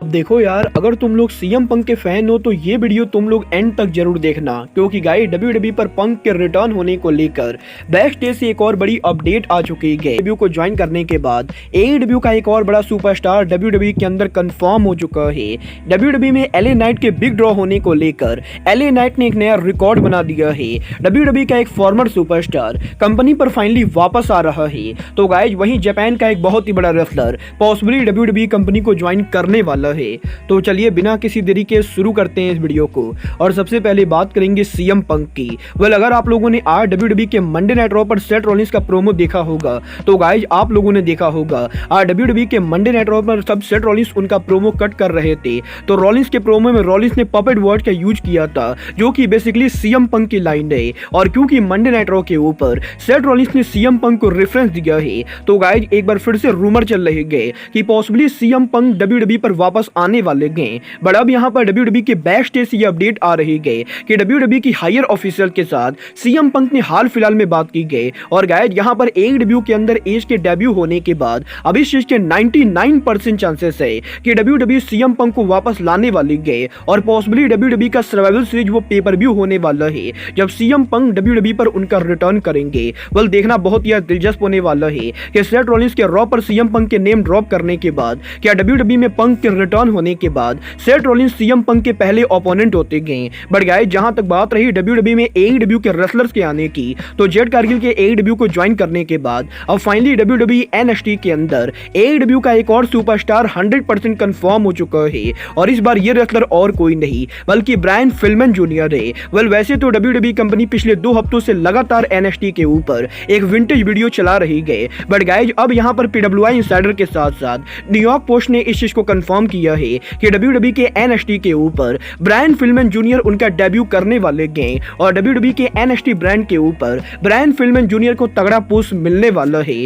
अब देखो यार, अगर तुम लोग सीएम पंक के फैन हो तो ये वीडियो तुम लोग एंड तक जरूर देखना, क्योंकि गाइस डब्ल्यूडब्ल्यूई पर पंक के रिटर्न होने को लेकर बैक स्टेज से एक और बड़ी अपडेट आ चुकी है। डब्ल्यूडब्ल्यूई को ज्वाइन करने के बाद एडब्ल्यू का एक और बड़ा सुपरस्टार डब्ल्यूडब्ल्यूई के अंदर कंफर्म हो चुका है। डब्ल्यूडब्ल्यूई में एलए नाइट के बिग ड्रॉ होने को लेकर एलए नाइट ने एक नया रिकॉर्ड बना दिया है। डब्ल्यूडब्ल्यूई का एक फॉर्मर सुपरस्टार कंपनी पर फाइनली वापस आ रहा है। तो गाइस वहीं जापान का एक बहुत ही बड़ा रेसलर पॉसिबली डब्ल्यूडब्ल्यूई कंपनी को ज्वाइन करने वाला है। तो चलिए बिना किसी देरी के शुरू करते हैं इस वीडियो को। और सबसे पहले बात करेंगे सीएम पंक की। अगर आप लोगों ने आज डब्ल्यूडब्ल्यूई के मंडे नाइट रॉ पर सेथ रॉलिंस का प्रोमो देखा होगा तो गाइस आप लोगों ने देखा होगा आज डब्ल्यूडब्ल्यूई के मंडे नाइट रॉ पर सब सेथ रॉलिंस उनका प्रोमो कट कर रहे थे। तो रॉलिंस के प्रोमो में रॉलिंस ने पपेट वर्ड का यूज किया था, जो कि बेसिकली सीएम पंक की लाइन है। और क्योंकि मंडे नाइट रॉ के ऊपर सेथ रॉलिंस ने सीएम पंक को रेफरेंस दिया है, तो गाइस एक बार फिर से रूमर चल रहे गए कि पॉसिबली सीएम पंक डब्ल्यूडब्ल्यूई पर वापस आने वाले गए। बट अब यहां पर डब्ल्यूडब्ल्यूई के बैक स्टेज से ये अपडेट आ रही गई कि डब्ल्यूडब्ल्यूई की हायर ऑफिशियल के साथ सीएम पंक ने हाल फिलहाल में बात की गई। और गाइस यहां पर एडब्ल्यूडब्ल्यूई के अंदर एज के डेब्यू होने के बाद अब इस चीज के 99% चांसेस है कि डब्ल्यूडब्ल्यूई सीएम पंक को वापस लाने वाली गए। और पॉसिबली डब्ल्यूडब्ल्यूई का सर्वाइवल सीरीज वो पेपर व्यू होने वाला है जब सीएम पंक डब्ल्यूडब्ल्यूई पर उनका रिटर्न करेंगे। देखना बहुत ही दिलचस्प होने वाला है कि सेथ रॉलिंस के रॉ पर सीएम पंक के नेम ड्रॉप करने के बाद क्या डब्ल्यूडब्ल्यूई में पंक के रिटर्न होने के बाद सेथ रॉलिंस सीएम पंक के पहले ओपोनेंट होते गए। बट गाइस जहां तक बात रही डब्ल्यूडब्ल्यूई में एडब्ल्यू के रेसलर्स के आने की, तो जेड कारगिल के एडब्ल्यू को ज्वाइन करने के बाद अब फाइनली डब्ल्यूडब्ल्यूई एनएक्सटी के अंदर एडब्ल्यू का एक और सुपरस्टार 100% कंफर्म हो चुका है। और इस बार ये रेसलर और कोई नहीं बल्कि ब्रायन पिलमैन जूनियर है। वैसे तो डब्ल्यूडब्ल्यूई कंपनी पिछले 2 हफ्तों से लगातार एनएक्सटी के ऊपर एक विंटेज वीडियो चला रही गए। बट गाइस अब यहां पर पीडब्ल्यूआई इंसाइडर के साथ साथ न्यूयॉर्क पोस्ट ने इस चीज को कंफर्म किया है कि डब्ल्यूडब्ल्यूई के एनएक्सटी के ऊपर ब्रायन पिलमैन जूनियर उनका डेब्यू करने वाले गए। और डब्ल्यूडब्ल्यूई के एनएक्सटी ब्रांड के ऊपर ब्रायन पिलमैन जूनियर को तगड़ा पुश मिलने वाला है।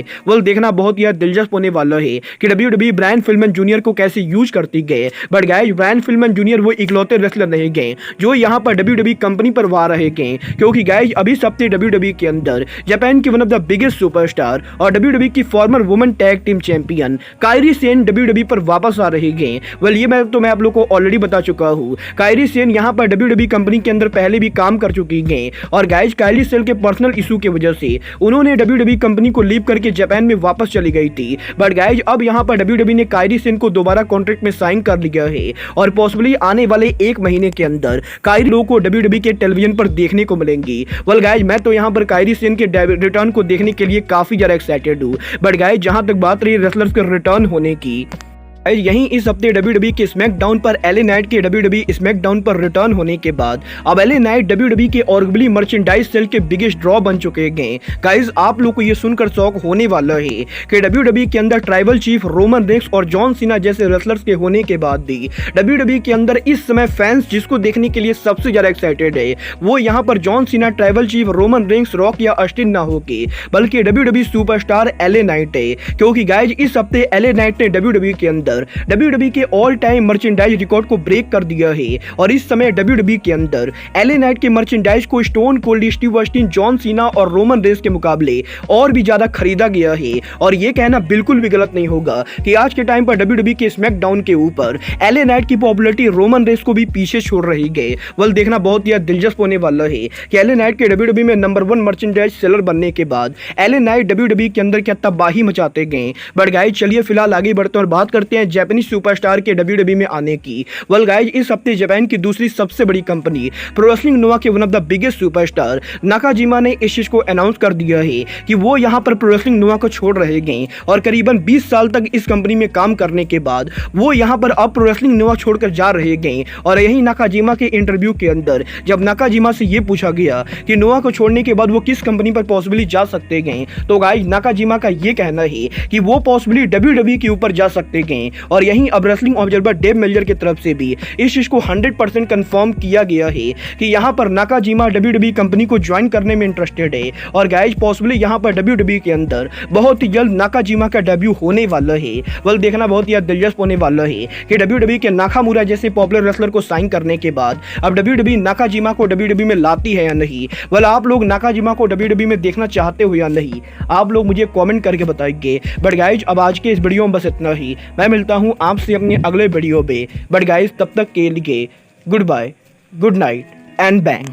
देखना बहुत ही दिलचस्प होने वाला है कि डब्ल्यूडब्ल्यूई ब्रायन पिलमैन जूनियर को कैसे यूज करती गए। बट गाइस ब्रायन पिलमैन जूनियर वो इकलौते रेसलर नहीं गए जो यहां पर डब्ल्यूडब्ल्यूई कंपनी पर वार रहे गए, क्योंकि गाइस अभी सप्ताह डब्ल्यूडब्ल्यूई के अंदर जापान की one of the biggest superstar और डब्ल्यूडब्ल्यूई की former women tag team champion Kairi Sane WWE पर वापस आ रही गए। ये मैं आप लोग को ऑलरेडी बता चुका हूं। कायरी सेन यहां पर डब्ल्यूडब्ल्यूई कंपनी के अंदर पहले भी काम कर चुकी हैं। और गाइस कायरी सेन के पर्सनल इशू की वजह से उन्होंने डब्ल्यूडब्ल्यूई कंपनी को लीव करके जापान में वापस चली गई थी। बट गाइस अब यहां पर डब्ल्यूडब्ल्यूई ने कायरी सेन को दोबारा कॉन्ट्रैक्ट में साइन कर लिया है। और पॉसिबली आने वाले 1 महीने के अंदर कायरी लोगों को डब्ल्यूडब्ल्यूई के टेलीविजन पर देखने को मिलेंगी। गाइस मैं तो यहां पर कायरी सेन के रिटर्न को देखने के लिए काफी ज्यादा एक्साइटेड हूं। बट गाइस जहां तक बात रही रेसलर्स के रिटर्न होने की, यहीं इस हफ्ते डब्ल्यूडब्ल्यूई के स्मैकडाउन पर एलए नाइट के डब्ल्यूडब्ल्यूई स्मैकडाउन पर रिटर्न होने के बाद अब एलए नाइट डब्ल्यूडब्ल्यूई के ऑर्गबली मर्चेंडाइज सेल के बिगेस्ट ड्रॉ बन चुके हैं। गाइस आप लोग को ये सुनकर शौक होने वाला है कि डब्ल्यूडब्ल्यूई के अंदर ट्राइबल चीफ रोमन रेंस और जॉन सीना जैसे रेसलर्स के होने के बाद भी डब्ल्यूडब्ल्यूई के अंदर इस समय फैंस जिसको देखने के लिए सबसे ज्यादा एक्साइटेड है वो यहाँ पर John Cena, tribal chief Roman Reigns, rock या अस्टिन ना होके बल्कि डब्ल्यूडब्ल्यूई सुपरस्टार एलए नाइट है। क्योंकि गाइस इस हफ्ते एलए नाइट ने डब्ल्यूडब्ल्यूई के अंदर डब्ल्यूडब्ल्यूई के ऑल टाइम मर्चेंडाइज रिकॉर्ड को ब्रेक कर दिया है। और इस समय डब्ल्यूडब्ल्यूई के अंदर एलए नाइट के मर्चेंडाइज को stone cold Steve Austin, John Cena और रोमन रेंस के मुकाबले और भी ज्यादा खरीदा गया है। और ये कहना बिल्कुल भी गलत नहीं होगा कि आज के टाइम पर डब्ल्यूडब्ल्यूई के स्मैकडाउन के ऊपर एलए नाइट की पॉपुलैरिटी रोमन रेंस को भी पीछे छोड़ रही गई। देखना बहुत ही दिलचस्प होने वाला है कि एलए नाइट के डब्ल्यूडब्ल्यूई में नंबर 1 मर्चेंडाइज सेलर बनने के बाद एलए नाइट डब्ल्यूडब्ल्यूई के अंदर क्या तबाही मचाते गए। बट गाइस चलिए फिलहाल आगे बढ़ते हैं और बात करते हैं जापानी सुपरस्टार के डब्ल्यूडब्ल्यूई में आने की। गाइस इस हफ्ते जापान की दूसरी सबसे बड़ी कंपनी प्रो रेसलिंग नोवा के one of the biggest superstar Nakajima ने इस चीज को अनाउंस कर दिया है कि वो यहां पर प्रो रेसलिंग नोवा को छोड़ रहे हैं। और करीबन 20 साल तक इस कंपनी में काम करने के बाद वो यहां पर अब प्रो रेसलिंग नोवा छोड़कर जा रहे हैं। और यही नाकाजिमा के इंटरव्यू के अंदर जब नाकाजिमा से ये पूछा गया कि नोवा को छोड़ने के बाद वो किस कंपनी पर पॉसिबली जा सकते हैं, तो गाइस नाकाजिमा का ये कहना है कि वो पॉसिबली डब्ल्यूडब्ल्यूई के ऊपर जा सकते हैं। और यहीं अब रेसलिंग ऑब्जर्वर डेव मेल्जर की तरफ से भी इस चीज को 100% कंफर्म किया गया है कि यहां पर नाकाजिमा डब्ल्यूडब्ल्यूई कंपनी को ज्वाइन करने में इंटरेस्टेड है। और गाइस पॉसिबली यहां पर डब्ल्यूडब्ल्यूई के अंदर बहुत ही जल्द नाकाजिमा का डेब्यू होने वाला है। देखना बहुत ही दिलचस्प होने वाला है कि डब्ल्यूडब्ल्यूई के नाकामुरा जैसे पॉपुलर रेसलर को साइन करने के बाद अब डब्ल्यूडब्ल्यूई नाकाजिमा को डब्ल्यूडब्ल्यूई में लाती है या नहीं। आप लोग नाकाजिमा को डब्ल्यूडब्ल्यूई में देखना चाहते हो या नहीं, आप लोग मुझे कमेंट करके बताइए। बट गाइस अब आज के इस वीडियो में बस इतना ही। मैं मिलता हूँ आपसे अपने अगले वीडियो पे। बट गाइस तब तक के लिए goodbye, good night and bang.